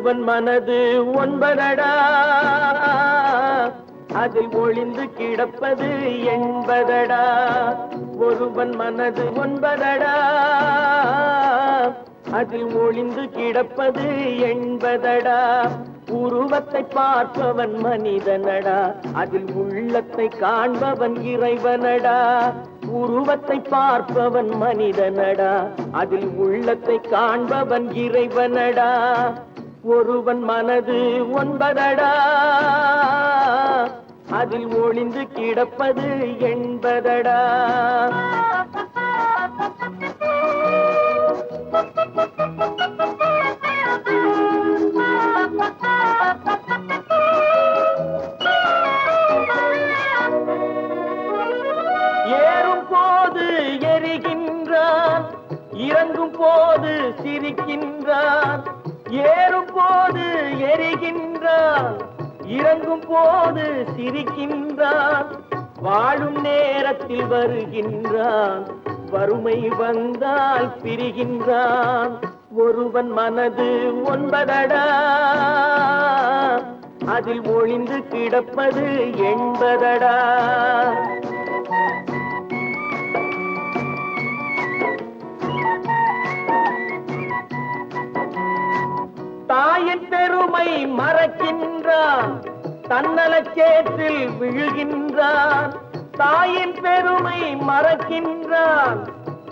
ஒருவன் மனது ஒன்பதடா, அதில் ஒளிந்து கிடப்பது என்பதடா. ஒருவன் மனது ஒன்பதடா, அதில் ஒளிந்து கிடப்பது என்பதடா. உருவத்தை பார்ப்பவன் மனிதனடா, அதில் உள்ளத்தை காண்பவன் இறைவனடா. உருவத்தை பார்ப்பவன் மனிதனடா, அதில் உள்ளத்தை காண்பவன் இறைவனடா. ஒருவன் மனது ஒன்பதடா, அதில் ஒளிந்து கிடப்பது என்பதடா. ஏறும் போது எரிகின்றான், இறங்கும் போது சிரிக்கின்றான். ஏறும் போது எரிகின்றான், இறங்கும் போது சிரிக்கின்றான். வாழும் நேரத்தில் வருகின்றான், வறுமை வந்தால் பிரிகின்றான். ஒருவன் மனது ஒன்பதடா, அதில் ஒளிந்து கிடப்பது என்பதடா. தாயின் பெருமை மறக்கின்றான், தன்னலச்சேற்றில் விழுகின்றான். தாயின் பெருமை மறக்கின்றான்,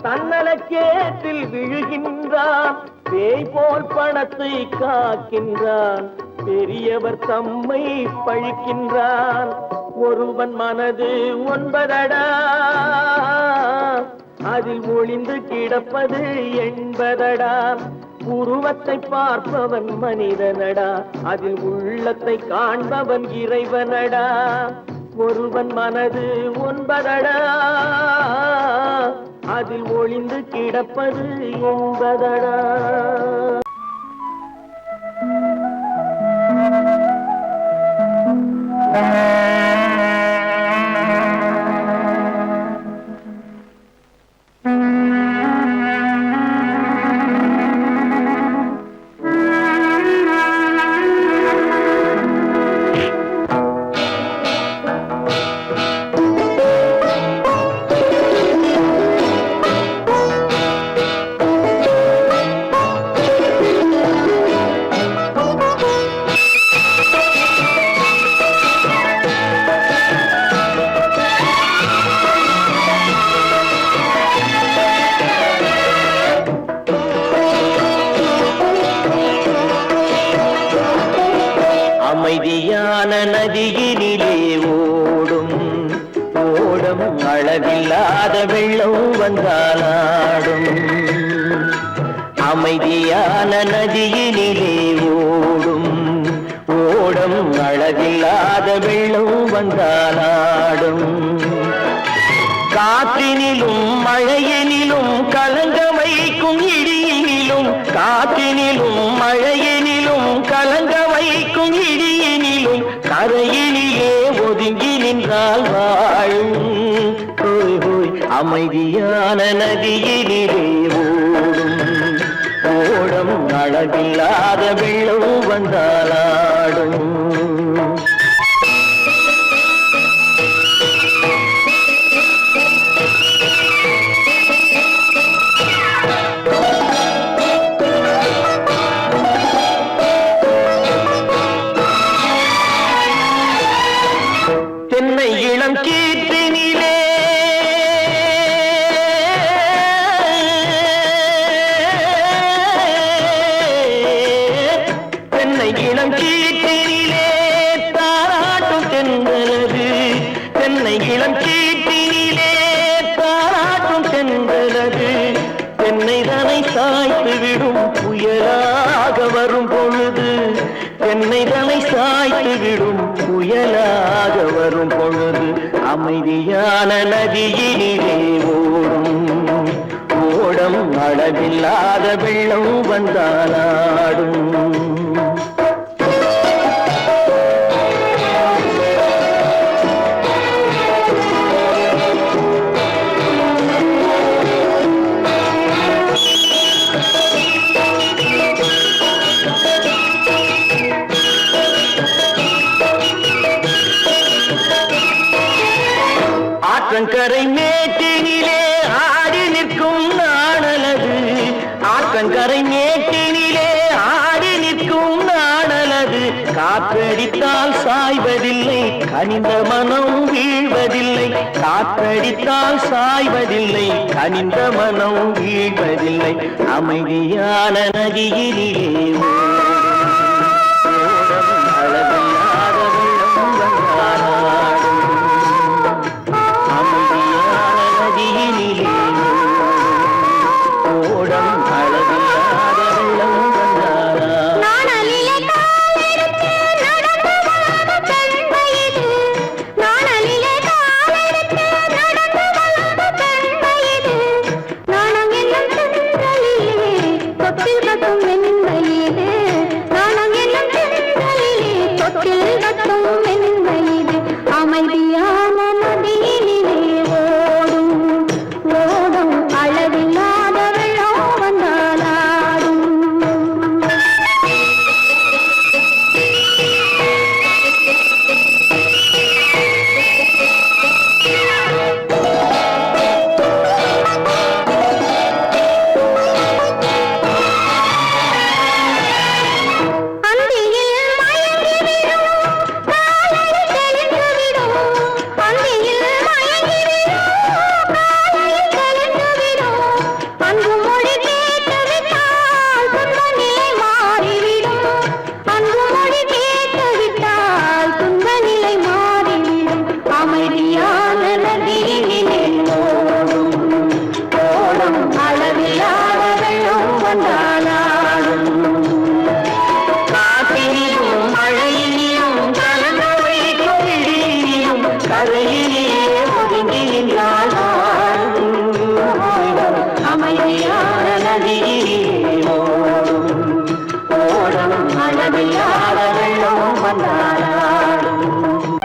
தன்னலச்சேற்றில் விழுகின்றான். பேய் போல் பணத்தை காக்கின்றான், பெரியவர் தம்மை பழிக்கின்றான். ஒருவன் மனது ஒன்பதடா, அதில் ஒளிந்து கிடப்பது என்பதடா. உருவத்தை பார்ப்பவன் மனிதனடா, அதில் உள்ளத்தை காண்பவன் இறைவனடா. ஒருவன் மனது ஒன்பதடா, அதில் ஒளிந்து கிடப்பது என்பதடா. அமைதியான நதியினிலே ஓடும் ஓடம், அளவில்லாத வெள்ளம் வந்தாலாடும். அமைதியான நதியினிலே ஓடும் ஓடம், அளவில்லாத வெள்ளம் வந்தாலாடும். காற்றினிலும் மழையினிலும் கலங்க வைக்கும் இடியினிலும், காற்றினிலும் மழையினிலும் கலங்க வைக்கும் இடியினிலும், கரையினிலே ஒதுங்கி நின்றால் வாழும். ஹோய் ஹோய் அமைதியான நதியினிலே ஓடும் ஓடம், அளவில்லாத வெள்ளம் வந்தாலாடும். தென்னை இளம் கீற்றினிலே தென்னை இளம் கீற்றினிலே தாராட்டும் தென்றலது. தென்னை இளம் கீற்றினிலே தாராட்டும் தென்றலது. தென்னை தனை சாய்த்து விடும் புயலாக வரும் பொழுது, தென்னை தனை சாய்த்து விடும் புயலாக வரும் பொழுது, அமைதியான நதியினிலே ஓடும் ஓடம், அளவில்லாத வெள்ளம் வந்தாலாடும். மேட்டினிலே ஆடி நிற்கும் நாடலது காற்றடித்தால் சாய்வதில்லை கனிந்த மனம் வீழ்வதில்லை காற்றடித்தால் சாய்வதில்லை கனிந்த மனம் வீழ்வதில்லை அமைதியான நதியிலே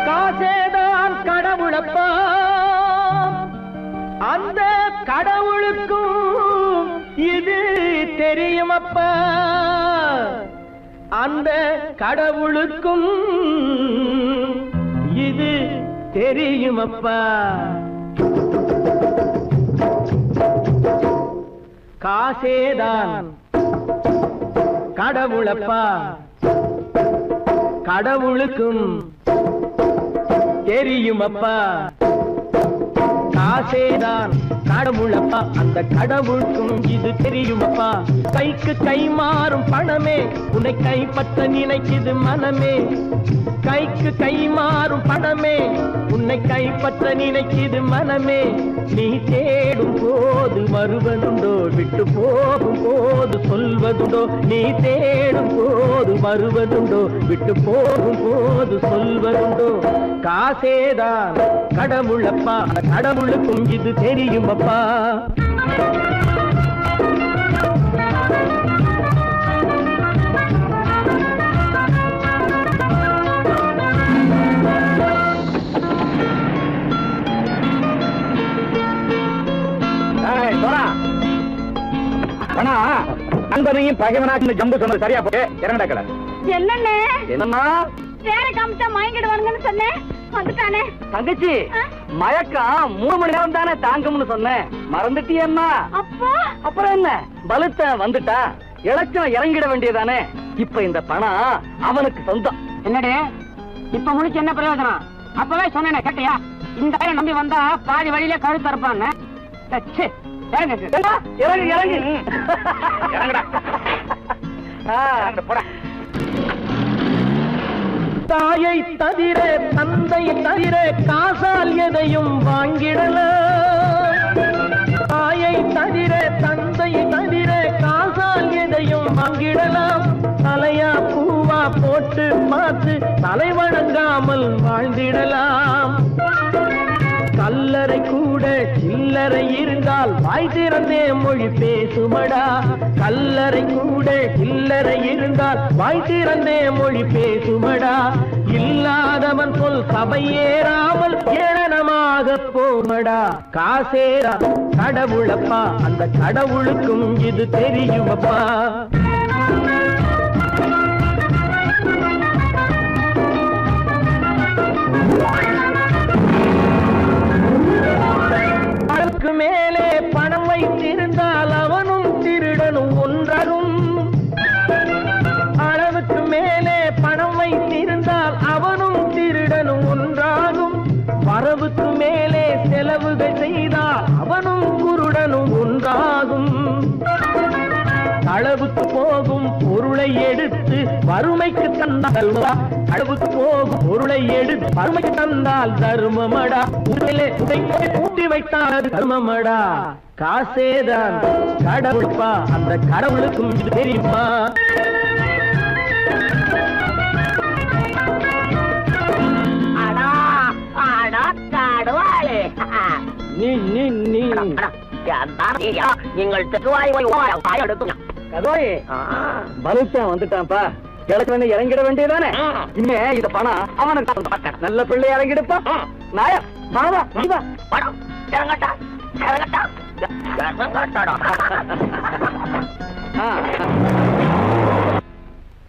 காசேதான் கடவுளப்பா அந்த கடவுளுக்கும் இது தெரியுமப்பா அந்த கடவுளுக்கும் இது தெரியுமப்பா காசேதான் கடவுளப்பா கடவுளுக்கும் தெரியுமப்பா காசேதான் கடவுளப்பா அந்த கடவுளுக்கும் இது தெரியுமப்பா கைக்கு கை மாறும் பணமே உன்னை கைப்பற்ற நினைக்குது மனமே கைக்கு கை மாறும் பணமே உன்னை கைப்பற்ற நினைக்குது மனமே நீ தேடும் போது வருவதுண்டோ விட்டு போகும் போது சொல்வதுண்டோ நீ தேடும் போது வருவதுண்டோ விட்டு போகும் போது சொல்வதுண்டோ காசேதான் கடவுளப்பா கடவுளுக்கும் இது தெரியுமப்பா நண்பனையும் பகைவனாக்கு ஜம்பு சொன்னது சரியா போய் இறங்கடா கடை என்னண்ணே என்னன்னா வேற காமிச்சா மயங்கிடுவானுங்கன்னு சொன்னேன் வந்துட்டானே தங்கச்சி மயக்கம் 3 மணி நேரம் தானே தாங்கும்னு சொன்னேன் மறந்துட்டியம்மா அப்பா அப்புறம் என்ன பலுத்த வந்துட்டா இலச்சம் இறங்கிட வேண்டியதானே இப்ப இந்த பணம் அவனுக்கு சொந்தம் என்னடே இப்ப முடிச்சு என்ன பிரயோஜனம் அப்பவே சொன்னேன் கேட்டியா இந்த ஆயிரம் நம்பி வந்தா பாதி வழியில கழுத்து இருப்பான்னு இறங்கு இறங்கு இறங்குடா போடா தாயை தவிர தந்தை தவிர காசால் எதையும் வாங்கிடலாம் தாயை தவிர தந்தை தவிர காசால் எதையும் வாங்கிடலாம் தலையா பூவா போட்டு பார்த்து தலை வணங்காமல் வாழ்ந்திடலாம் கல்லறை கூட சில்லறை இருந்தால் வாய் திறந்தே மொழி பேசுமடா கல்லறை கூட சில்லறை இருந்தால் வாய் திறந்தே மொழி பேசுமடா இல்லாதவன் சொல் சபையேறாமல் ஏளனமாக போமடா காசேரா கடவுளப்பா அந்த கடவுளுக்கும் இது தெரியுமப்பா மேலே பணம் வைத்திருந்தால் அவனும் திருடனும் ஒன்றரும் போகும் பொருளை எடுத்து வறுமைக்கு தந்தால் அளவுக்கு போகும் பொருளை எடுத்து வறுமைக்கு தந்தால் தர்மமடா. கூட்டி வைத்தால் தர்மமடா. காசேதான் கடவுள்பா, அந்த கடவுளுக்கும் இது தெரியுமா? நீங்கள் பலுத்தான் வந்துட்டான்ப்பா. கிழக்கு இறங்கிட வேண்டியதானே. இனிமே இந்த பணம் அவனுக்கு நல்ல பிள்ளை இறங்கிடுப்பா. நாயா வாவா வா படம் இறங்கட்டா இறங்கட்டா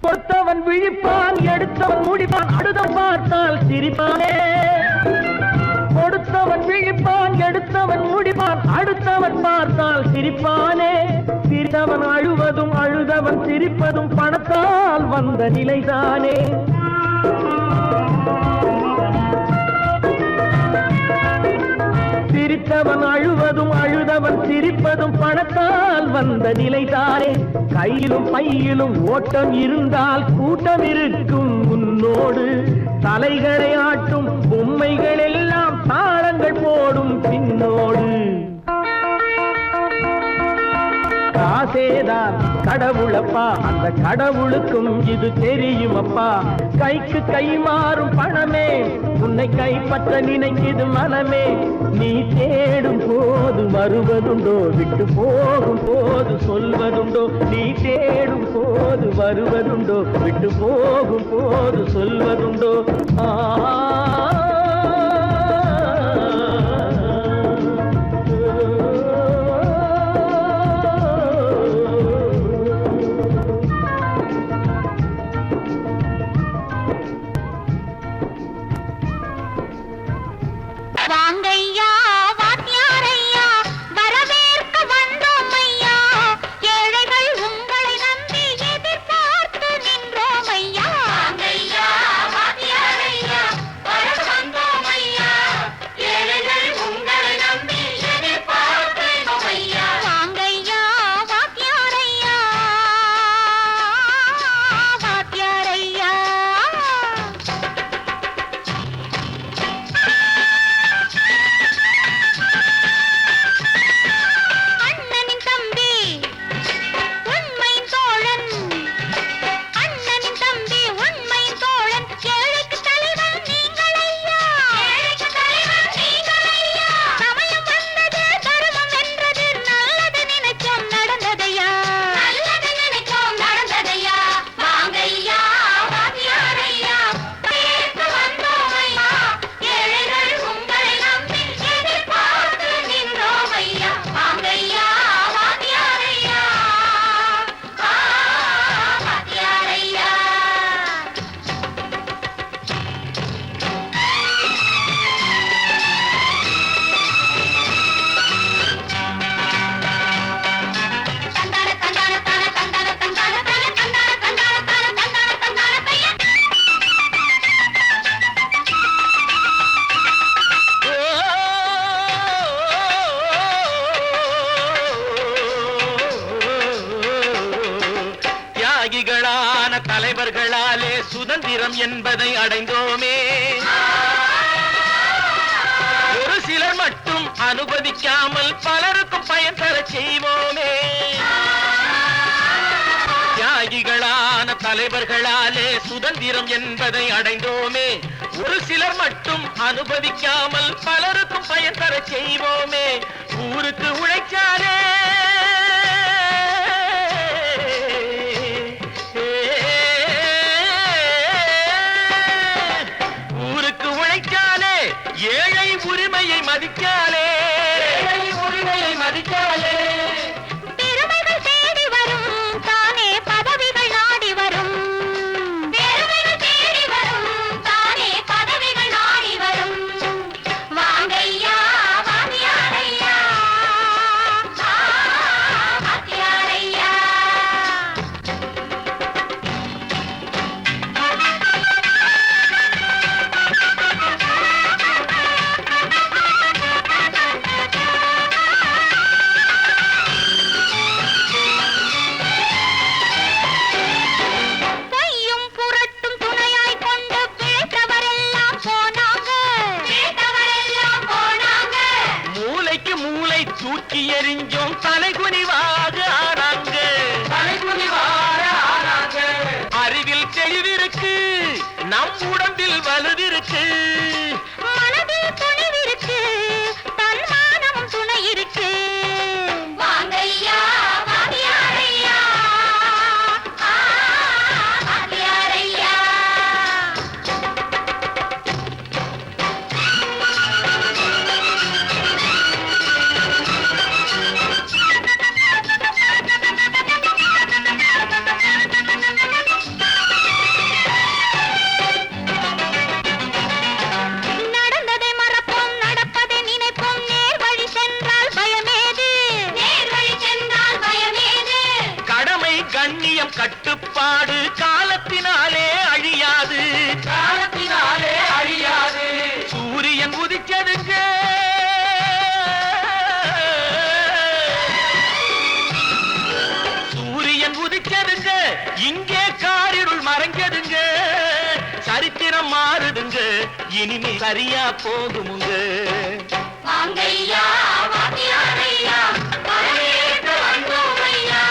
கொடுத்தவன் விழிப்பான், எடுத்தவன் முடிப்பான், அடுத்தவன் பார்த்தால் சிரிப்பானே. கொடுத்தவன் விழிப்பான், எடுத்தவன் முடிப்பான், அடுத்தவன் பார்த்தால் சிரிப்பானே. சிரித்தவன் அழுவதும் அழுதவன் சிரிப்பதும் பணத்தால் வந்த நிலைதானே. சிரித்தவன் அழுவதும் அழுதவன் சிரிப்பதும் பணத்தால் வந்த நிலைதானே. கையிலும் பையிலும் ஓட்டம் இருந்தால் கூட்டம் இருக்கும் உன்னோடு. தலைகளை ஆட்டும் பொம்மைகள் எல்லாம் தாளங்கள் போடும் பின்னோடு. காசேதான் கடவுளப்பா, அந்த கடவுளுக்கும் இது தெரியுமப்பா. கைக்கு கை மாறும் பணமே உன்னை கைப்பற்ற நினைக்குது மனமே. நீ தேடும் போது வருவதுண்டோ, விட்டு போகும் போது சொல்வதுண்டோ. நீ தேடும் போது வருவதுண்டோ, விட்டு போகும் போது சொல்வதுண்டோ. தலைவர்களாலே சுதந்திரம் என்பதை அடைந்தோமே. ஒரு சிலர் மட்டும் அனுமதிக்காமல் பலருக்கும் பயன் தர செய்வோமே. தியாகிகளான தலைவர்களாலே சுதந்திரம் என்பதை அடைந்தோமே. ஒரு சிலர் மட்டும் அனுமதிக்காமல் பலருக்கும் பயன் தர செய்வோமே. ஊருக்கு உழைச்சாலே ஏழை உரிமையை மதிக்காலே, உரிமையை மதிக்காலே. பெருமைகள் தேடி வரும் தானே பதவிகள் நாடி வரும். பெருமைகள் தேடி வரும் தானே பதவிகள் நாடி வரும். வாங்கையா வாங்கியாரையா வாங்கியாரையா. நம் உடம்பில் வலுவிருக்கு, மனதில் துணிவிருக்கு, தன்மானமும் துணை இருக்கு. வாங்கையா வாத்தியாரையா, வாத்தியாரையா. நடந்ததை மறப்போம், நடப்பதை நினைப்போம், நேர் வழி சென்றால் பயமேது, நேர் வழி சென்றால் பயமேது. கடமை கண்ணியம் கட்டுப்பாடு காலத்தினாலே அழியாது, காலத்தினாலே அழியாது. சூரியன் உதிச்சதுங்க, சூரியன் உதிச்சதுங்க, இங்கே காரிருள் மறைஞ்சதுங்க. சரித்திரம் மாறுதுங்க, இனிமே சரியா போகுமுங்க. வாங்கையா வாத்தியாரையா, வரவேற்க வந்தோமையா,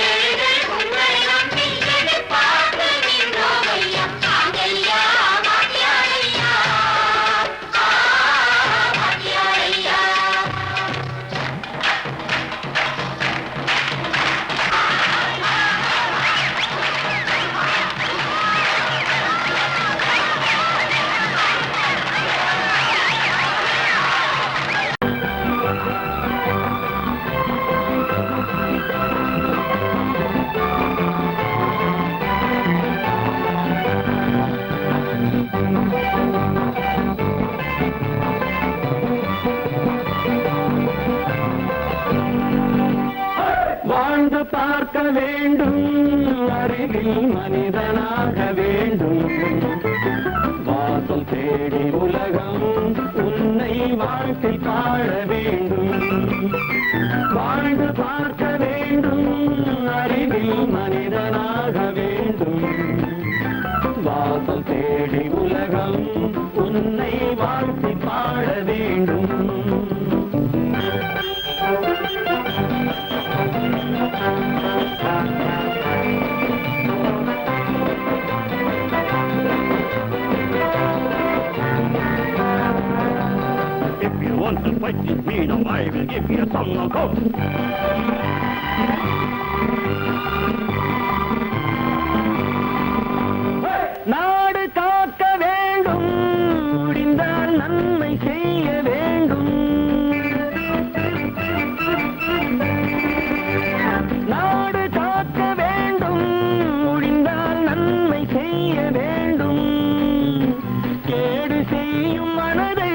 ஏழைகள் உங்களை நம்பி எதிர்பார்த்து நின்றோமையா. வாங்கையா வாத்தியாரையா, வாத்தியாரையா. வாழ்ந்து பார்க்க வேண்டும், அறிவில் மனிதனாக வேண்டும். வாசல் தேடி உலகம் உன்னை வாழ்க்கை பாட வேண்டும். வாழ்ந்து பார்க்க வேண்டும், அறிவில் மனிதனாக வேண்டும். வாசல் தேடி உலகம் உன்னை வாழ்க்கை பாட வேண்டும். If you want to fight this mean, I will give you a song of hope. நாடு காக்க வேண்டும், முடிந்தால் நன்மை செய்ய வேண்டும். நாடு காக்க வேண்டும், முடிந்தால் நன்மை செய்ய வேண்டும். கேடு செய்யும் மனதை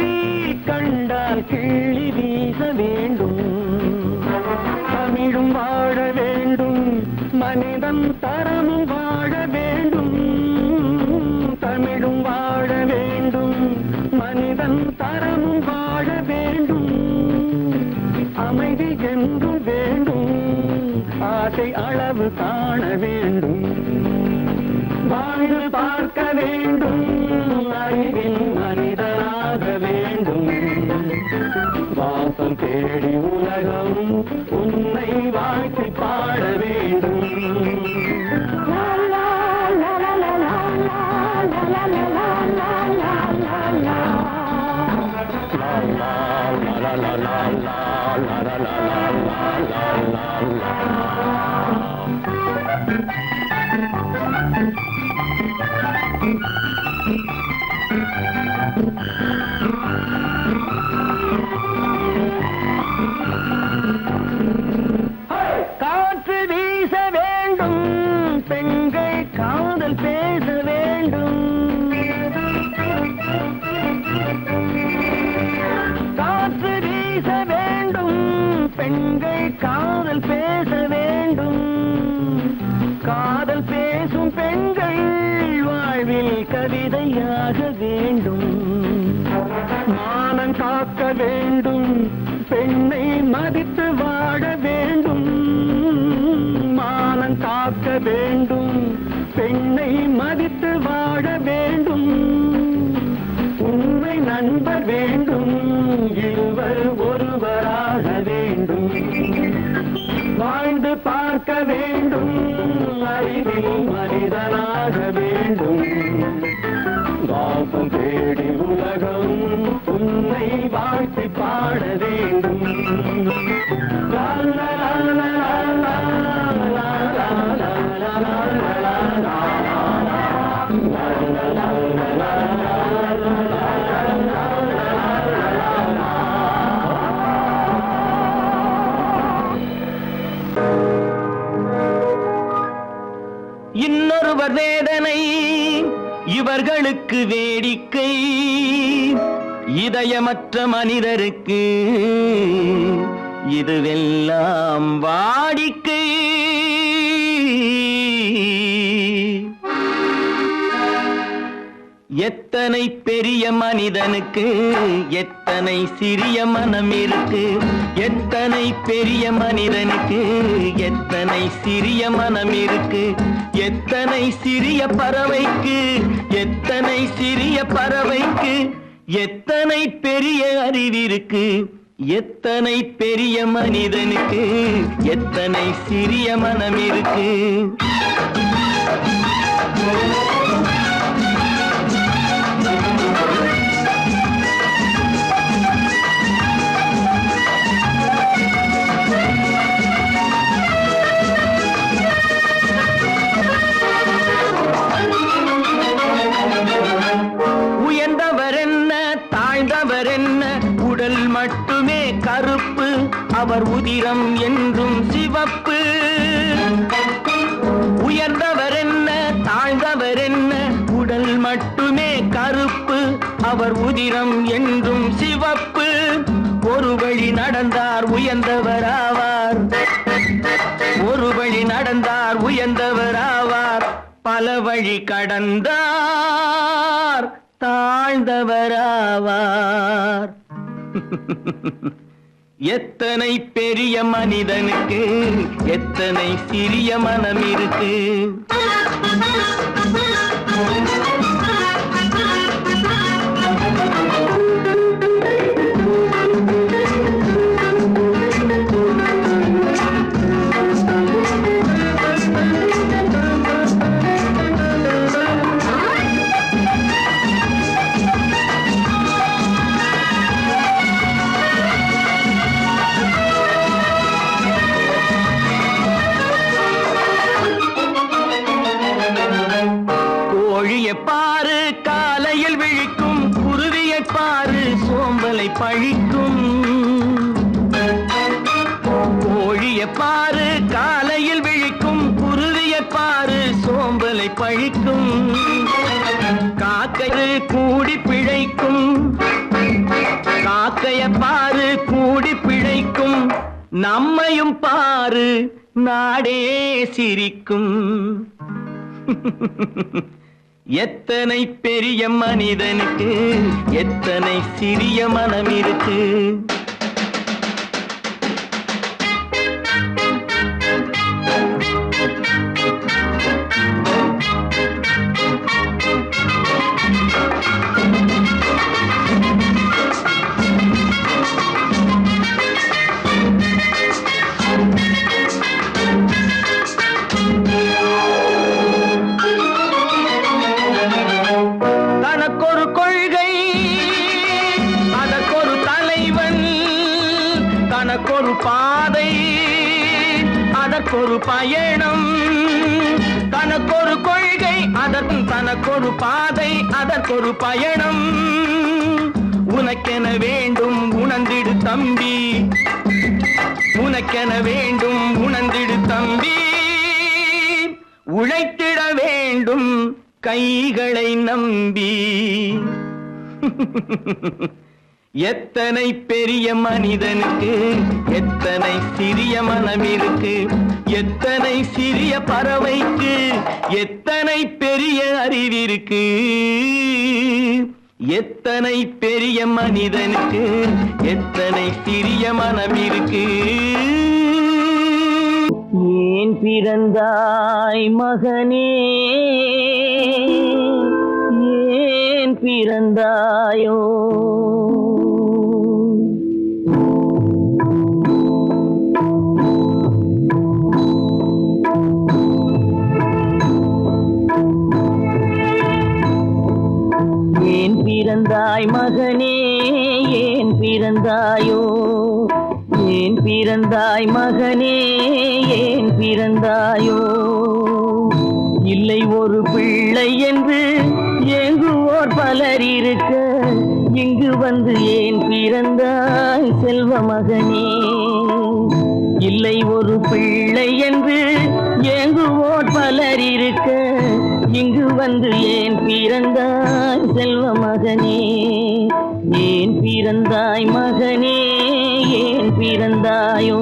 கண்டால் கிள்ளி வீச வேண்டும். தமிழும் வாழ வேண்டும், மனிதன் தரமும் வாழ வேண்டும். தமிழும் வாழ வேண்டும், மனிதன் தரமும் வாழ வேண்டும். அமைதி என்று வேண்டும், ஆசை அளவு காண வேண்டும். வாழ்ந்து பார்க்க வேண்டும், அறிவில் மனிதனாக வேண்டும். வாசம் தேடி உலகம் உன்னை வாழ்க்கை பாட வேண்டும். லா, லா, லா, லா, லா, லா, லா, லா, லா, லா, லா, லா, லா, லா. லா, லா, லா, லா, லா, லா, லா, லா, லா, லா, லா, லா. காற்று வீச வேண்டும், பெண்கள் காதல் பேச வேண்டும். காற்று வீச வேண்டும், பெண்கள் காதல் பேச வேண்டும். காதல் பேசும் பெண்கள் வாழ்வில் கவிதையாக வேண்டும். மானம் காக்க வேண்டும், பெண்ணை மதித்து வாழ வேண்டும். மானம் காக்க வேண்டும், பெண்ணை மதித்து வாழ வேண்டும். உண்மை நண்பர் வேண்டும், இருவர் ஒருவராக வேண்டும். வாழ்ந்து பார்க்க வேண்டும், அறிவில் மனிதனாக வேண்டும். இன்னொருவர் வேதனை இவர்களுக்கு வேடிக்கை, இதயமற்ற மனிதருக்கு இதுவெல்லாம் வாடிக்கை. எத்தனை பெரிய மனிதனுக்கு எத்தனை சிறிய மனம் இருக்கு, எத்தனை பெரிய மனிதனுக்கு எத்தனை சிறிய மனம் இருக்கு, எத்தனை சிறிய பறவைக்கு எத்தனை சிறிய பறவைக்கு எத்தனை பெரிய அறிவிருக்கு, எத்தனை பெரிய மனிதனுக்கு எத்தனை சிறிய மனம் இருக்கு. உயர்ந்தவர் என்ன தாழ்ந்தவர் என்ன, உடல் மட்டுமே கருப்பு, அவர் உதிரம் என்றும் சிவப்பு. உயர்ந்தவர் என்ன தாழ்ந்தவர் என்ன, உடல் மட்டுமே கருப்பு, அவர் உதிரம் என்றும் சிவப்பு. ஒரு வழி நடந்தார் உயர்ந்தவர் ஆவார், ஒரு வழி நடந்தார் உயர்ந்தவர் ஆவார், பல வழி கடந்தார் தாழ்ந்தவர் ஆவார். எத்தனை பெரிய மனிதனுக்கு எத்தனை சிறிய மனம் இருக்கு. பாரு காலையில் விழிக்கும், குருவியை பாரு சோம்பலை பழிக்கும். கோழியை பாரு காலையில் விழிக்கும், குருவியை பாரு சோம்பலை பழிக்கும். காக்கை கூடி பிழைக்கும், காக்கைய பாரு கூடி பிழைக்கும். நம்மையும் பாரு நாடே சிரிக்கும். எத்தனை பெரிய மனிதனுக்கு எத்தனை சிறிய மனம் இருக்கு. தனக்கொரு கொள்கை அதற்கொரு தலைவன், தனக்கொரு பாதை அதற்கொரு பயணம். தனக்கொரு கொள்கை தனக்கொரு பாதை அதற்கொரு பயணம். உனக்கென வேண்டும் உணர்ந்திடு தம்பி, உனக்கென வேண்டும் உணர்ந்திடு தம்பி. உழைத்திட வேண்டும் கைகளை நம்பி. எத்தனை பெரிய மனிதனுக்கு எத்தனை சிறிய மனம் இருக்கு, எத்தனை சிறிய பறவைக்கு எத்தனை பெரிய அறிவிருக்கு. எத்தனை பெரிய மனிதனுக்கு எத்தனை சிறிய மனம் இருக்கு. ஏன் பிறந்தாய் மகனே, ஏன் பிறந்தாயோ. ஏன் பிறந்தாய் மகனே, ஏன் பிறந்தாயோ. ஏன் பிறந்தாய் மகனே, ஏன் பிறந்தாயோ. இல்லை ஒரு பிள்ளை என்று ஏங்குவோர் பலர் இருக்க, இங்கு வந்து ஏன் பிறந்தாய் செல்வ மகனே. இல்லை ஒரு பிள்ளை என்று ஏங்குவோர் பலர் இருக்க இங்கு வந்து ஏன் பிறந்தாய் செல்வ மகனே, ஏன் பிறந்தாய் மகனே, ஏன் பிறந்தாயோ?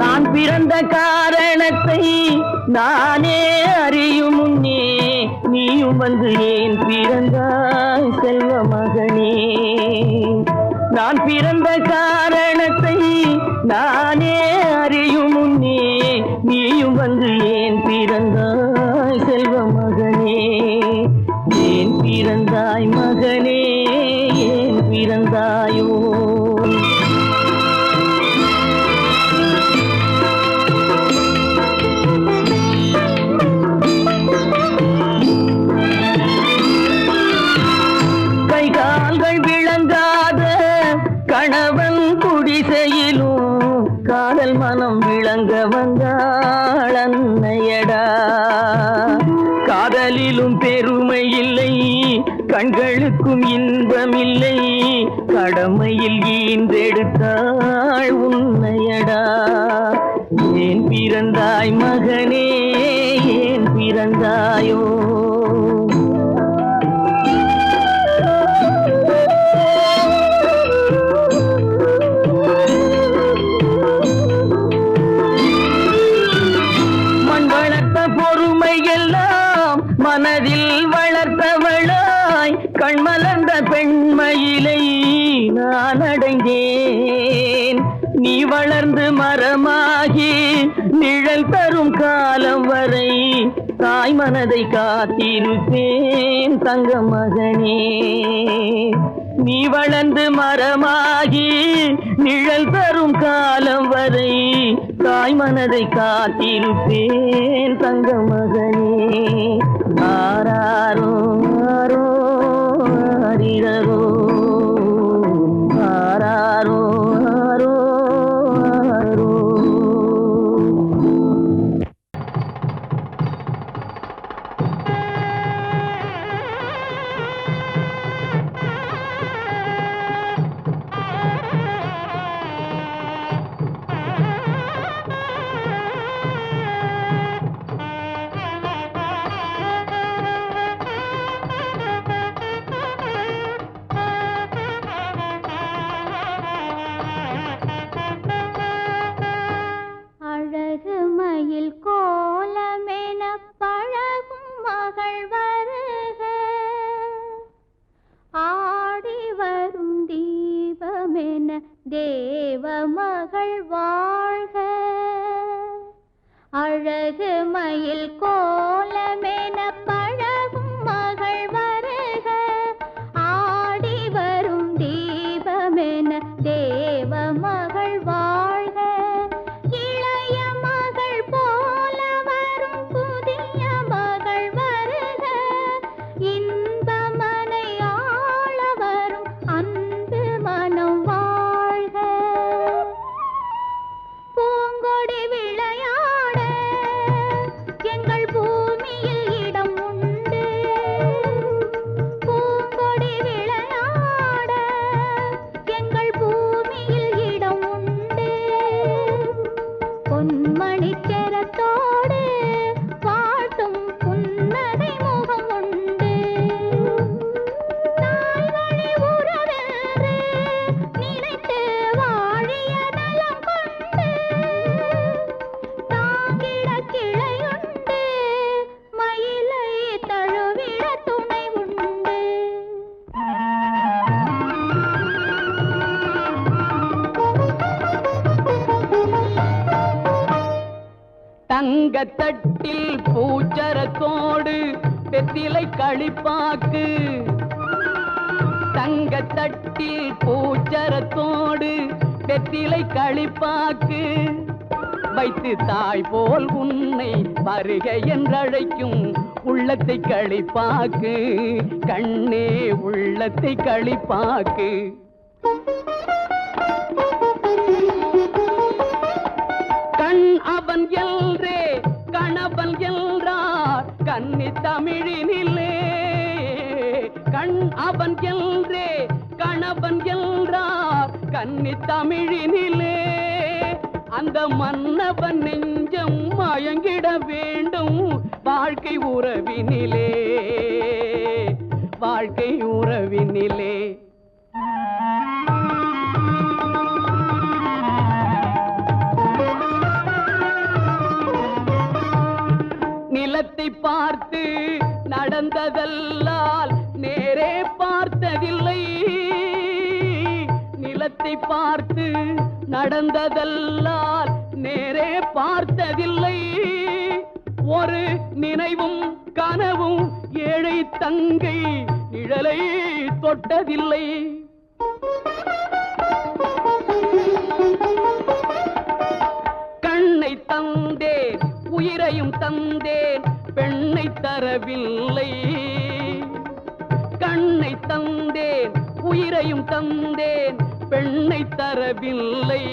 நான் பிறந்த காரணத்தை நானே அறியும் முன்னே நீயும் வந்து ஏன் பிறந்தாய் செல்வ மகனே. நான் பிறந்த காரணத்தை நானே அறியும் முன்னே நீயும் வந்து ஏன் பிறந்தாய் செல்வ மகனே, ஏன் பிறந்தாய் மகனே, ஏன் பிறந்தாயோ? கைகால்கள் விளங்காத கணவன் குடிசையிலும் காதல் மனம் விளங்க வந்தாள் அன்னையடா. காதலிலும் பெருமை இல்லை, கண்களுக்கும் இன்பமில்லை, கடமையில் ஈன்றெடுத்தாள் உன்னையடா. ஏன் பிறந்தாய் மகனே, ஏன் பிறந்தாயோ? பொறுமையெல்லாம் மனதில் வளர்த்தவளாய் கண்மலர்ந்த பெண்மையிலை நான் அடைந்தேன். நீ வளர்ந்து மரமாகி நிழல் தரும் காலம் வரை தாய் மனதை காத்திருப்பேன் தங்க மகனே. நீ வளர்ந்து மரமாகி நிழல் தரும் காலம் வரை தாய் மனதை காத்திருப்பேன் தங்க மகனே. ஆராரோ ஆரோ ஆரிரரோ, ஆராரோ ஆரோ ஆரோ. தேவ மகள் வாழ்க. அழகு மயில் கோலமென பழகும் மகள் வருக, ஆடி வரும் தீபமென தேவ மகள் வாழ்க. இளைய மகள் போல வரும் புதிய மகள் வருக, இன்பமனை ஆள வரும் அன்பு மனம் வாழ்க. பூங்கொடி விளையாட எங்கள் பூமியில் இடம் உண்டு, பூங்கொடி விளையாட எங்கள் பூமியில் இடம் உண்டு. பொன்மணி செரத்தோடு பாட்டும் புன்னகை முகம் உண்டு. தாய் வழி உறவென்று நினைத்து வாழிய நலம் கொண்டு, தாங்கிட கிளையுண்டு, மயிலை தழுவிட துணை உண்டு. தங்கத்தட்டில் பூச்சரத்தோடு வெற்றிலை களிப்பாக்கு, தங்கத்தட்டில் பூச்சரத்தோடு வெற்றிலை களிப்பாக்கு வைத்து தாய் போல் உன்னை வருக என்றழைக்கும் உள்ளத்தை களிப்பாக்கு, கண்ணே உள்ளத்தை களிப்பாக்கு. கண் அவன் எல்ரே கணவன் என்றார் கன்னி தமிழினிலே, கண் அவன் என்றே கணவன் என்றார் கன்னி தமிழினிலே. அந்த மன்னவன் நெஞ்சம் மயங்கிட வேண்டும் வாழ்க்கை உறவினிலே, வாழ்க்கை உறவினிலே. நிலத்தை பார்த்து நடந்ததல்லால் நேரே பார்த்ததில்லை, நிலத்தை பார்த்து நடந்ததல்லால் நேரே பார்த்ததில்லை. ஒரு நினைவும் கனவும் ஏழை தங்கை நிழலை தொட்டதில்லை. கண்ணை தந்தேன் உயிரையும் தந்தேன் பெண்ணை தரவில்லை, கண்ணை தந்தேன் உயிரையும் தந்தேன் பெண்ணை தரவில்லை.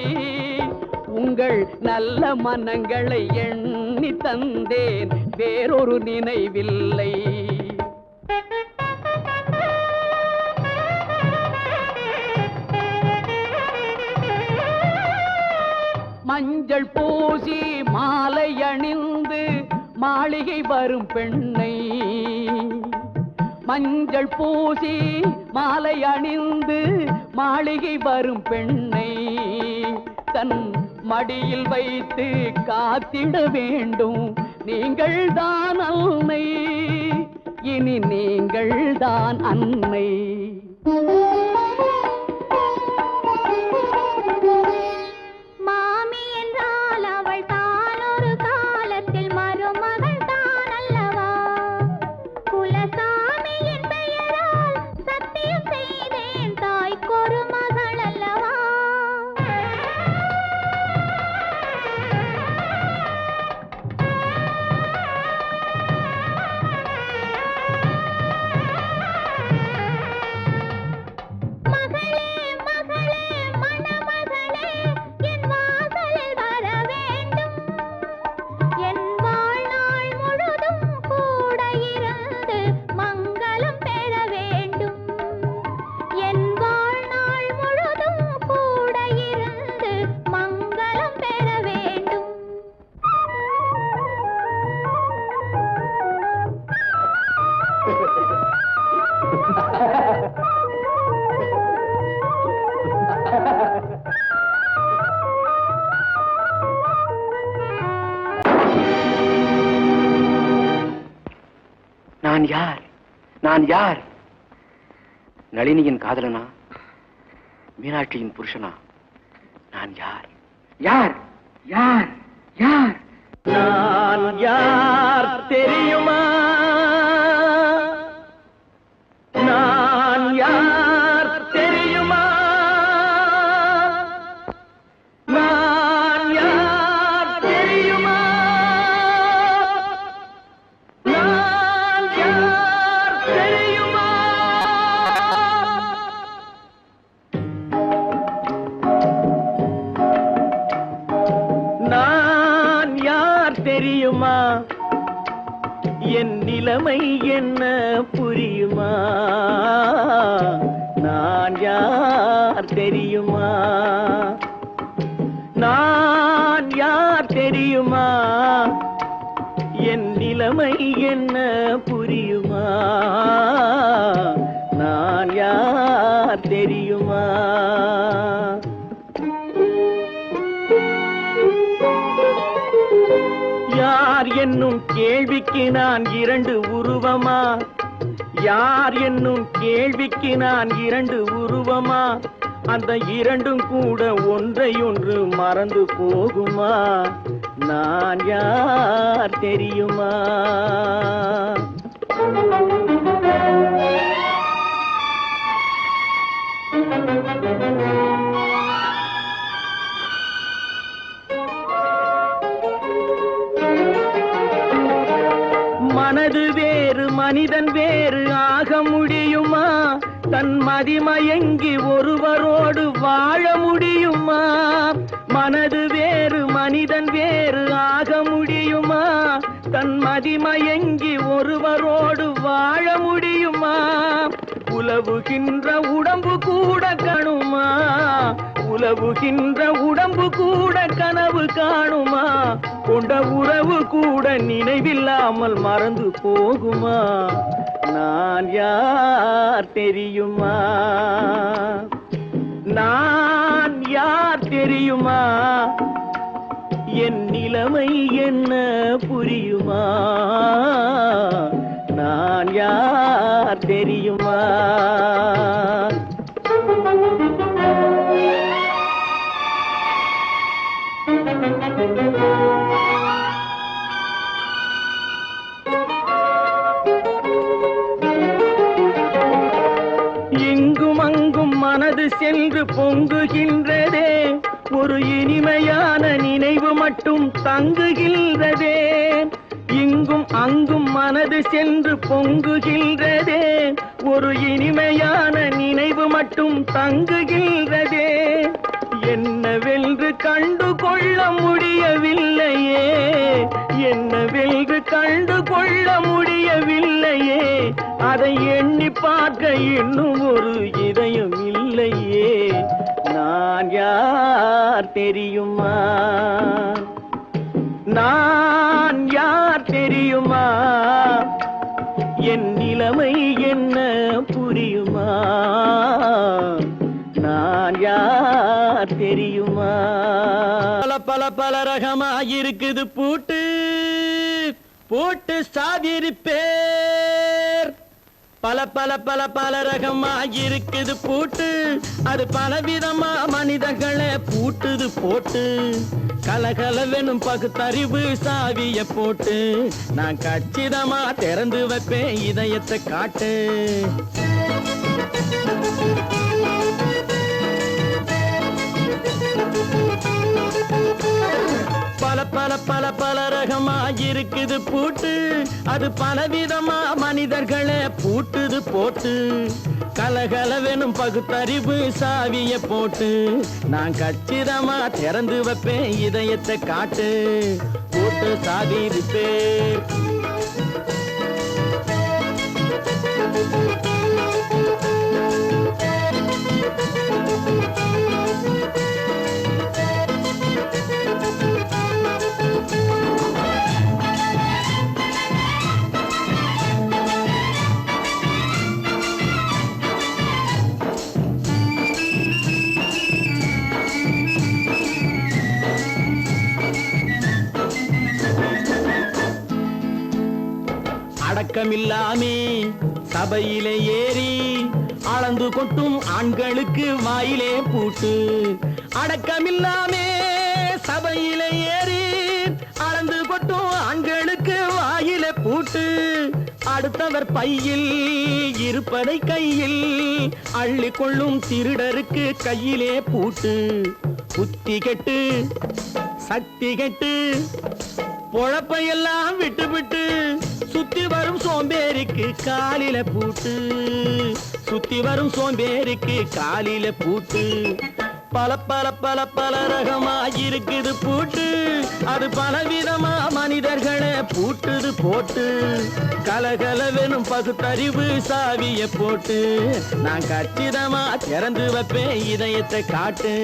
உங்கள் நல்ல மனங்களை எண்ணி தந்தேன் வேறொரு நினைவில்லை. மஞ்சள் பூசி மாலை அணிந்து மாளிகை வரும் பெண்ணை, மஞ்சள் பூசி மாலை அணிந்து மாளிகை வரும் பெண்ணை தன் மடியில் வைத்து காத்திட வேண்டும். நீங்கள் தான் அன்னை, இனி நீங்கள் தான் அன்னை. மாமி என்றால் அவள் தான் ஒரு காலத்தில் மருமகள் தான் அல்லவா? குலசாமியின் பெயரால் சத்தியம் செய்தேன் தாய்க்கொரு மகள் அல்லவா? மகளே மகளே மணமகளே என் வாசலில் வர வேண்டும், என் வாழ்நாள் முழுதும் கூட இருந்து மங்களம் பெற வேண்டும், என் வாழ்நாள் முழுதும் கூட இருந்து மங்களம் பெற வேண்டும். நான் யார்? நான் யார்? நளினியின் காதலனா? மீனாட்சியின் புருஷனா? நான் யார்? யார்? யார்? யார்? நான் யார் தெரியுமா? நான் யார் தெரியுமா? நான் யார் தெரியுமா? நான் யார் தெரியுமா? நான் யார் தெரியுமா? என் நிலைமை என்ன புரியுமா? நான் யார் தெரியுமா? நான் யார் தெரியுமா? என் நிலைமை என்ன புரியுமா? நான் யார் தெரியுமா? யார் என்னும் கேள்விக்கு நான் இரண்டு உருவமா? யார் என்னும் கேள்விக்கு நான் இரண்டு உருவமா? அந்த இரண்டும் கூட ஒன்றையொன்று மறந்து போகுமா? நான் யார் தெரியுமா? மனது வேறு மனிதன் வேறு ஆக முடியுமா? தன் மதிமயங்கி ஒருவரோடு வாழ முடியுமா? மனது வேறு மனிதன் வேறு ஆக முடியுமா? தன் மதிமயங்கி ஒருவரோடு வாழ முடியுமா? உலவுகின்ற உடம்பு கூட கணுமா உலவுகின்ற உடம்பு கூட கனவு காணுமா கொண்ட உறவு கூட நினைவில்லாமல் மறந்து போகுமா நான் யார் தெரியுமா நான் யார் தெரியுமா என் நிலைமை என்ன புரியுமா நான் யார் தெரியுமா இங்கும் அங்கும் மனது சென்று பொங்குகின்றதே ஒரு இனிமையான நினைவு மட்டும் தங்குகின்றதே இங்கும் அங்கும் மனது சென்று பொங்குகின்றதே ஒரு இனிமையான நினைவு மட்டும் தங்குகின்றதே என்னவென்று கண்டு கொள்ள முடியவில்லையே என்னவென்று கண்டு கொள்ள முடியவில்லையே அதை எண்ணி பார்க்க இன்னும் ஒரு இதயம் இல்லையே நான் யார் தெரியுமா நான் யார் தெரியுமா என் நிலைமை என்ன புரியுமா நான் யார் தெரியுமா பல பல பல ரகமா இருக்குது பூட்டு பூட்டு சாதிருப்பேர் பல பல பல பல ரகமா இருக்குது பூட்டு அது பலவிதமா மனிதர்களை பூட்டுது போட்டு கலகலவெனும் பகுத்தறிவு சாவிய போட்டு நான் கச்சிதமா திறந்து வைப்பேன் இதயத்தை காட்டு பல பல பல பல ரகமா இருக்குது பூட்டு அது பலவிதமா மனிதர்களை பூட்டுது போட்டு கலகலவெனும் பகுத்தறிவு சாவிய போட்டு நான் கச்சிதமா திறந்து வைப்பேன் இதயத்தை காட்டு போட்டு சாவி இருப்பேன் அடக்கமில்லாமே சபையிலே ஏறி அளந்து கொட்டும் ஆண்களுக்கு வாயிலே பூட்டு அடக்கமில்லாமே சபையிலே ஏறி அளந்து கொட்டும் ஆண்களுக்கு வாயிலே பூட்டு அடுத்தவர் பையில் இருப்பதை கையில் அள்ளி கொள்ளும் திருடருக்கு கையிலே பூட்டு புத்தி கெட்டு சக்தி கெட்டு பொழப்பையெல்லாம் விட்டு விட்டு சுத்தி வரும் சோம்பேறிக்கு காலில பூட்டு சுத்தி வரும் சோம்பேறிக்கு காலில பூட்டு பல பல பல பல ரகமா இருக்குது பூட்டு அது பலவிதமா மனிதர்களை பூட்டுது போட்டு கலகலவெனும் பகுத்தறிவு சாவிய போட்டு நான் கச்சிதமா திறந்து வைப்பேன் இதயத்தை காட்டு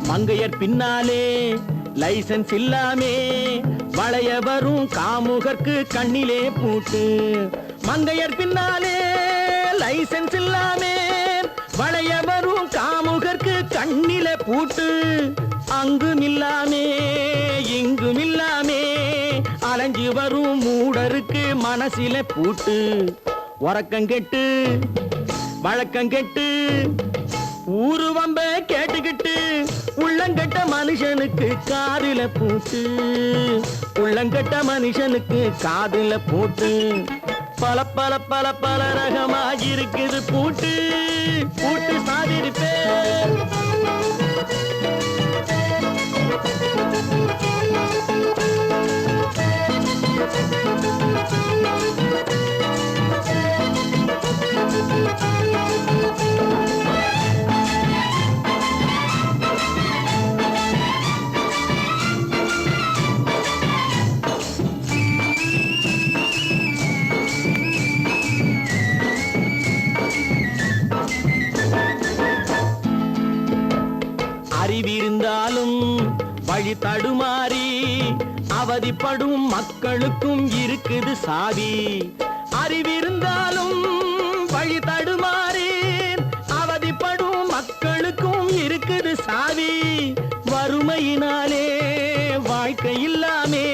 மங்கையர் பின்னாலே லைசன்ஸ் இல்லாமே வளைய வரும் காமுகர்க்கு கண்ணிலே பூட்டு மங்கையர் பின்னாலே லைசன்ஸ் இல்லாமே வளைய வரும் காமுகர்க்கு கண்ணிலே பூட்டு அங்கும் இல்லாமே இங்கும் இல்லாமே அலைஞ்சு வரும் மூடருக்கு மனசிலே பூட்டு உறக்கங்கெட்டு வழக்கங்கெட்டு ஊரு வம்ப கேட்டுக்கிட்டு உள்ளங்கட்ட மனுஷனுக்கு காதில பூட்டு உள்ளங்கட்ட மனுஷனுக்கு காதில பூட்டு பல பல பல பல ரகமா இருக்குது பூட்டு பூட்டு சாதிருப்பேன் அறிவிருந்தாலும் வழி தடுமாறி அவதிப்படும் மக்களுக்கும் இருக்குது சாவி. அறிவிருந்தாலும் வழி தடுமாறி அவதிப்படும் மக்களுக்கும் இருக்குது சாவி. வறுமையினாலே வாழ்க்கை இல்லாமே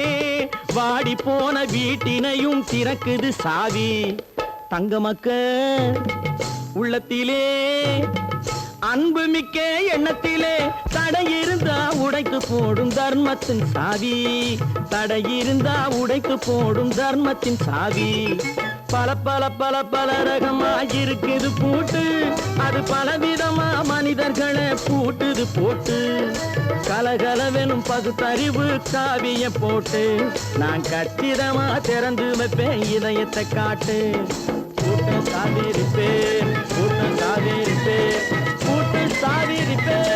வாடி போன வீட்டினையும் திறக்குது சாவி. தங்க மக்க உள்ளத்திலே அன்பு மிக்க எண்ணத்திலே தடையிருந்தா உடைத்து போடும் தர்மத்தின் சாவி. தடையிருந்தா உடைத்து போடும் தர்மத்தின் சாவி. பல பல பல பல ரகமாயிருக்குது பூட்டு, அது பலவிதமா மனிதர்களை பூட்டுது போட்டு. கலகலவெனும் பகுத்தறிவு சாவிய போட்டு நான் கச்சிதமா திறந்து வைப்பேன் இதயத்தை காட்டு. கூட்டம் சாவிருப்பேன், கூட்டம் சாவிருப்பேன், கூட்டம் சாவிருப்பேன்.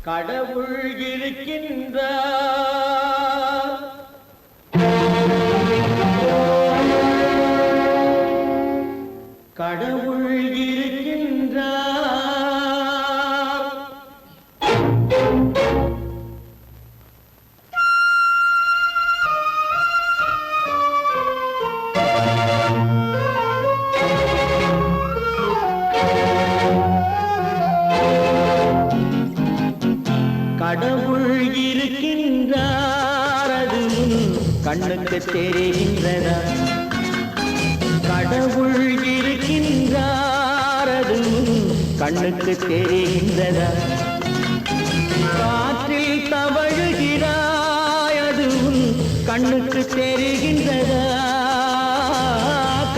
கடவுள் இருக்கின்றார், கடவுள் இருக்கின்றார். கடவுள் இருக்கின்றார், அது கண்ணுக்கு தெரிகின்றதா? கடவுள் இருக்கின்றார், அது கண்ணுக்கு தெரிகின்றதா? காற்றில் தவழுகிறாய், அது கண்ணுக்கு தெரிகின்றதா?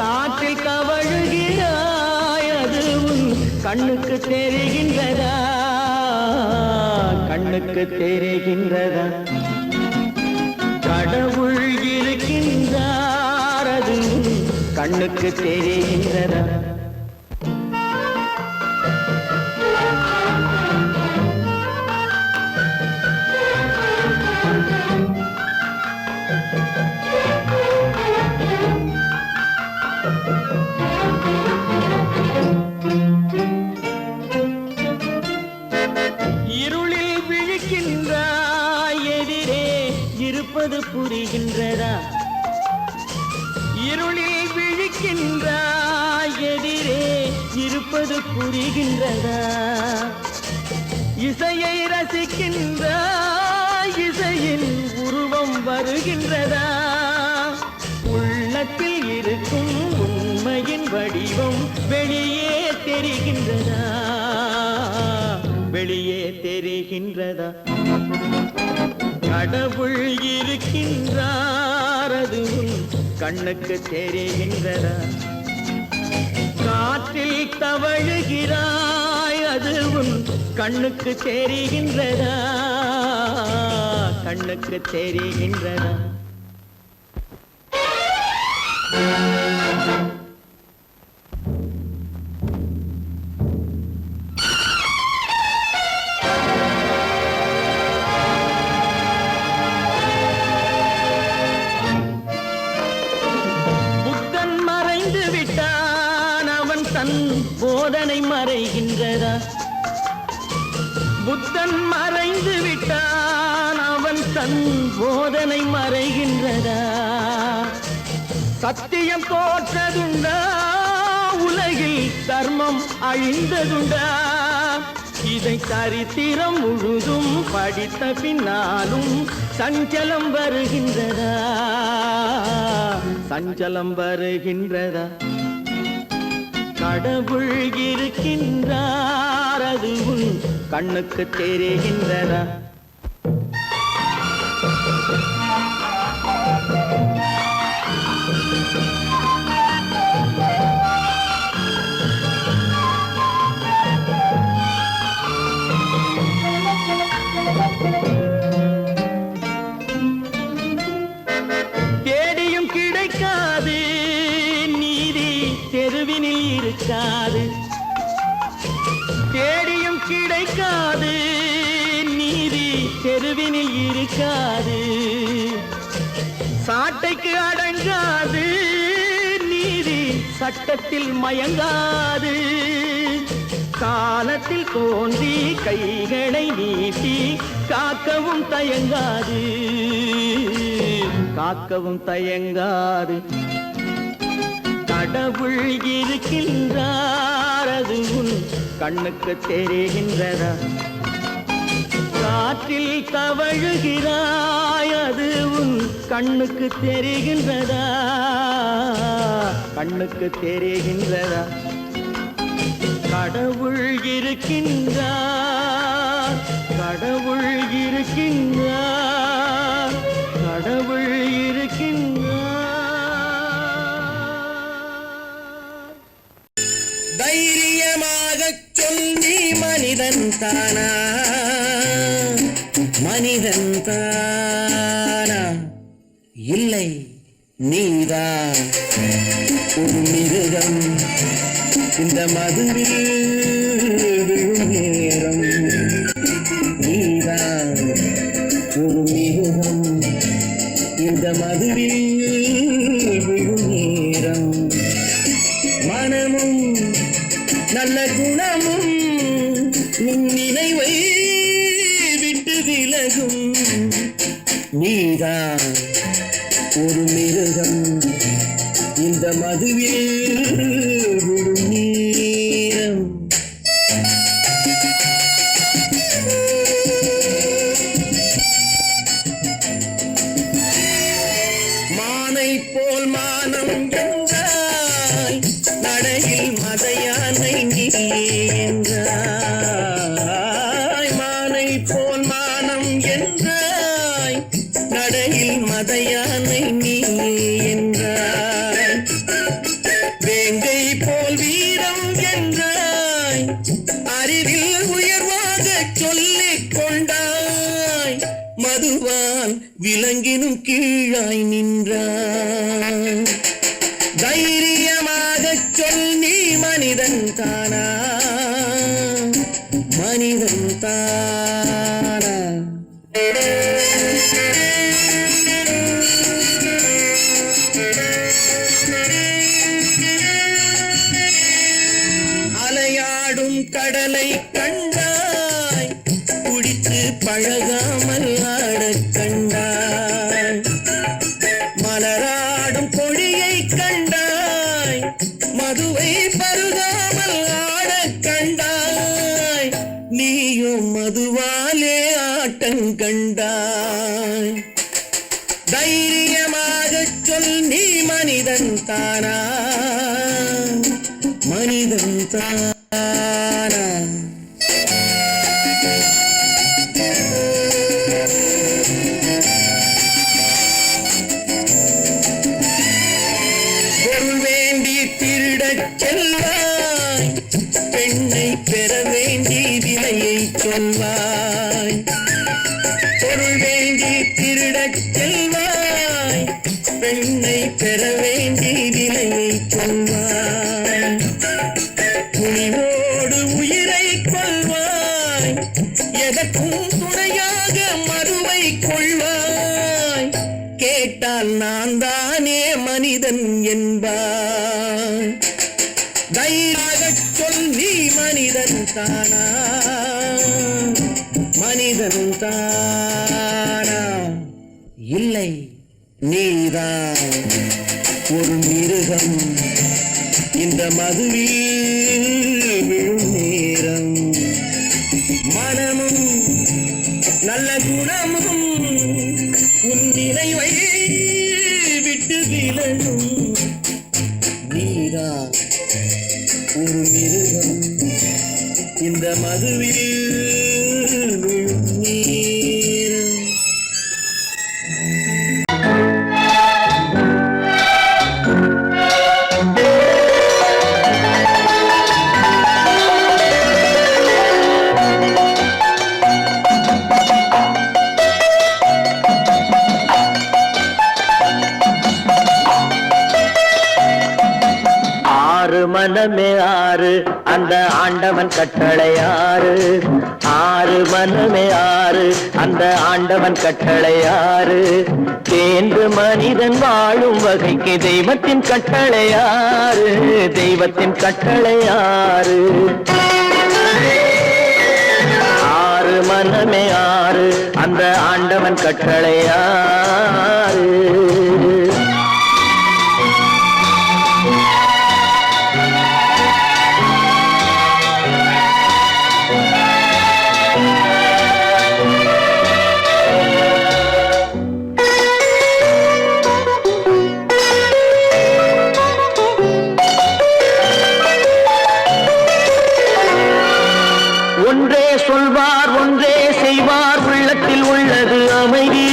காற்றில் தவழுகிறாய், அது கண்ணுக்கு தெரிகின்றதா? கண்ணுக்கு தெரிகின்றதா? கடவுள் இருக்கின்றார், அது கண்ணுக்கு தெரிகின்றதா? இருளில் விழிக்கின்றாய், எதிரே இருப்பது புரிகின்றதா? இருளில் விழிக்கின்றாய், எதிரே இருப்பது புரிகின்றதா? இசையை ரசிக்கின்றாய், இசையின் உருவம் வருகின்றதா? உள்ளத்தில் இருக்கும் உண்மையின் வடிவம் வெளியே தெரிகின்றதா? வெளியே தெரிகின்றதா? கடவுள் இருக்கின்றார், அது கண்ணுக்கு தெரிகின்றதா? காற்றில் தவழுகிறாய், அது கண்ணுக்கு தெரிகின்றதா? கண்ணுக்கு தெரிகின்றதா? புத்தன் மறைந்து விட்டான், அவன் தன் போதனை மறைகின்றதா? புத்தன் மறைந்து விட்டான், அவன் தன் போதனை மறைகின்றதா? சத்தியம் தோற்றதுண்டா? உலகில் தர்மம் அழிந்ததுண்டா? இதை சரித்திரம் முழுதும் படித்த பின்னாலும் சஞ்சலம் வருகின்றதா? சஞ்சலம் வருகின்றதா? கடவுள் இருக்கின்றார், அது கண்ணுக்கு தெரிகின்றதா? தெருவினில் இருக்காது, சாட்டைக்கு அடங்காது, நீதி சட்டத்தில் மயங்காது. காலத்தில் தோன்றி கைகளை நீட்டி காக்கவும் தயங்காது, காக்கவும் தயங்காது. கடவுள் இருக்கின்றார், அது உன் கண்ணுக்கு தெரிகின்றதா? காற்றில் தவழுகிறாய், அது உன் கண்ணுக்கு தெரிகின்றதா? கண்ணுக்கு தெரிகின்றதா? கடவுள் இருக்கின்றார், கடவுள் இருக்கின்றார், கடவுள் இருக்கின்றார். தைரியமாகச் சொல்லி மனிதன் தானா, மனிதன் தானா? இல்லை, நீதான் ஒரு மிருகம். இந்த மதுவில் விழும் நேரம் நீதான் ஒரு மிருகம். இந்த மதுவில் விழும் நேரம் மனமும் நல்ல குணமும் உன் நினைவை விட்டு விலகும். நீதான் ஒரு மிருகம். இந்த மதுவில் விழும் நேரம். மானை போல் மானம் என்றாய், நடையில் மதையானை நீ என்றாய். மானை போல் மானம் என்றாய், நடையில் மதையானை நீ என்றாய். வேங்கை போல் வீரம் என்றாய், அறிவில் உயர்வாக சொல்லிக் கொண்டாய். மதுவால் விலங்கினும் கீழாய் நின்றாய். தைரியமாகச் சொல், நீ மனிதன் தானா, மனிதன் தானா? அலையாடும் கடலை கண்டாய், குடித்து பழகாமல் ஆடக் கண்டாய். மலராடும் கொடியை கண்டாய், மதுவை பருகாமல் ஆடக் கண்டாய். நீயும் மதுவாலே ஆட்டங்கண்டாய். தைரியமாகச் சொல், நீ மனிதன் தானா, மனிதன் தானா? பொருள் வேண்டி திருடச் செல்வாய், பெண்ணை பெற வேண்டி விலையை சொல்வாய். பொருள் வேண்டி திருடச் செல்வாய், பெண்ணை பெற வேண்டி விலையை சொல்வாய். துணிவோடு உயிரை கொள்வாய், எதற்கும் துணையாக மறுவை கொள்வாய். கேட்டால் நான் தானே மனிதன் என்பாய். தைரியமாகச் சொல், நீ மனிதன் தானா, மனிதன் தானா? இல்லை, நீதான் ஒரு மிருகம். இந்த மதுவில் விழும் நேரம் மனமும் நல்ல குணமும் உன் நினைவை விட்டு விலகும். நீதான் ஒரு மிருகம். இந்த மதுவில் விழும் நேரம். மனமே ஆறு, அந்த ஆண்டவன் கட்டளை ஆறு ஆறு மனமே ஆறு அந்த ஆண்டவன் கட்டளை ஆறு தேர்ந்து மனிதன் வாழும் வகைக்கு தெய்வத்தின் கட்டளை ஆறு தெய்வத்தின் கட்டளை ஆறு ஆறு மனமே ஆறு அந்த ஆண்டவன் கட்டளை ஆறு ஒன்றே சொல்வார் ஒன்றே செய்வார் உள்ளத்தில் உள்ளது அமைதி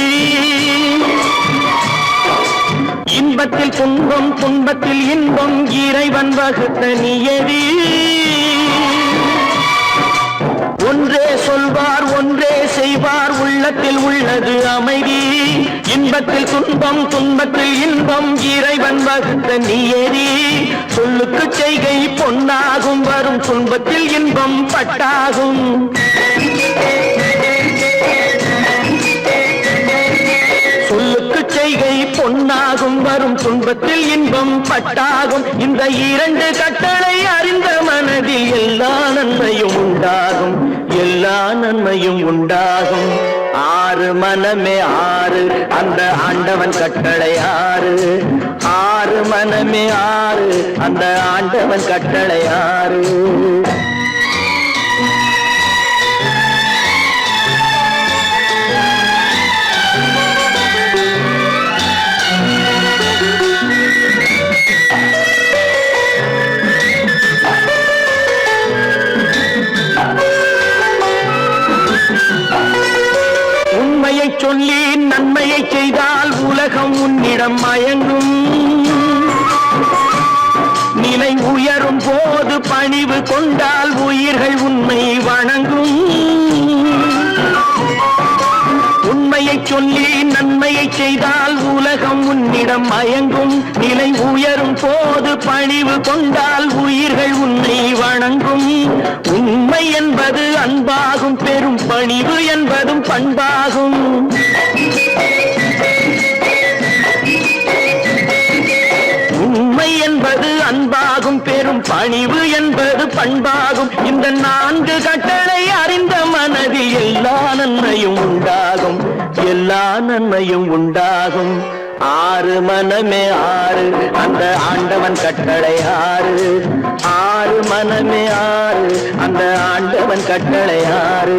இன்பத்தில் துன்பம் துன்பத்தில் இன்பம் இறைவன் வகுத்த நியதி ஒன்றே சொல்வார் ஒன்றே செய்வார் உள்ளத்தில் உள்ளது அமைதி இன்பத்தில் துன்பம் துன்பத்தில் இன்பம் இறைவன் வகுத்த நியதி சொல்லுக்கு செய்கை பொன்னாகும் வரும் துன்பத்தில் இன்பம் பட்டாகும் சொல்லுக்கு செய்கை பொன்னாகும் வரும் துன்பத்தில் இன்பம் பட்டாகும் இந்த இரண்டு கட்டளை அறிந்த மனதில் எல்லா நன்மையும் உண்டாகும் எல்லா நன்மையும் உண்டாகும் ஆறு மனமே ஆறு அந்த ஆண்டவன் கட்டளை ஆறு ஆறு மனமே ஆறு அந்த ஆண்டவன் கட்டளை ஆறு உண்மையை சொல்லி நன்மையை செய்தால் உலகம் உன்னிடம் மயங்கும் நிலை உயரும் போது பணிவு கொண்டால் உயிர்கள் உன்னை வணங்கும் உண்மையை சொல்லி நன்மையை செய்தால் உலகம் உன்னிடம் மயங்கும் நிலை உயரும் போது பணிவு கொண்டால் உயிர்கள் உன்னை வணங்கும் உண்மை என்பது அன்பாகும் பெரும் பணிவு என்பதும் பண்பாகும் உண்மை என்பது அன்பாகும் பெரும் பணிவு என்பது பண்பாகும் இந்த நான்கு கட்டளை அறிந்த மனதில் எல்லா நன்மையும் உண்டாகும் எல்லா நன்மையும் உண்டாகும் ஆறு மனமே ஆறு அந்த ஆண்டவன் கட்டளை ஆறு ஆறு மனமே ஆறு அந்த ஆண்டவன் கட்டளை ஆறு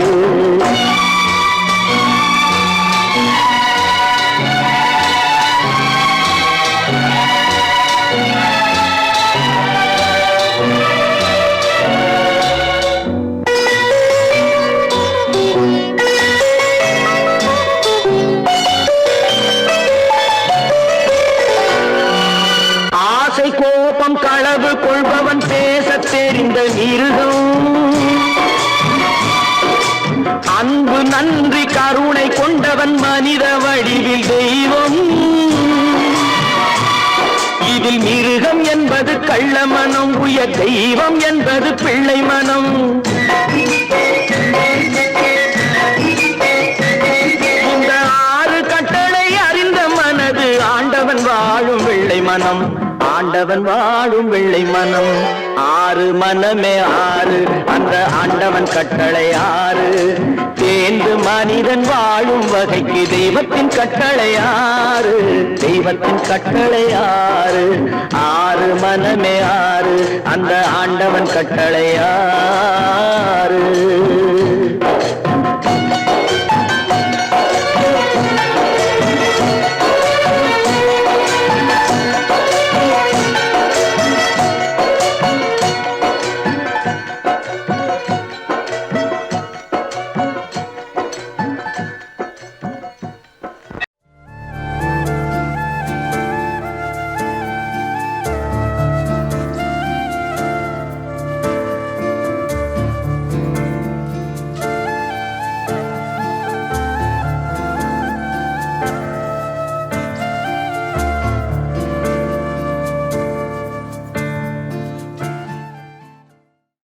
கோபம் களவு கொள்பவன் பேசத் தெரிந்த மிருகம் அன்பு நன்றி கருணை கொண்டவன் மனித வடிவில் தெய்வம் இதில் மிருகம் என்பது கள்ள மனம் உயர் தெய்வம் என்பது பிள்ளை மனம் இந்த ஆறு கட்டளை அறிந்த மனது ஆண்டவன் வாழும் வெள்ளை மனம் ஆண்டவன் வாழும் வெள்ளை மனம் ஆறு மனமே ஆறு அந்த ஆண்டவன் கட்டளை ஆறு தேர்ந்து மனிதன் வாழும் வகைக்கு தெய்வத்தின் கட்டளை ஆறு தெய்வத்தின் கட்டளை ஆறு ஆறு மனமே ஆறு அந்த ஆண்டவன் கட்டளை ஆறு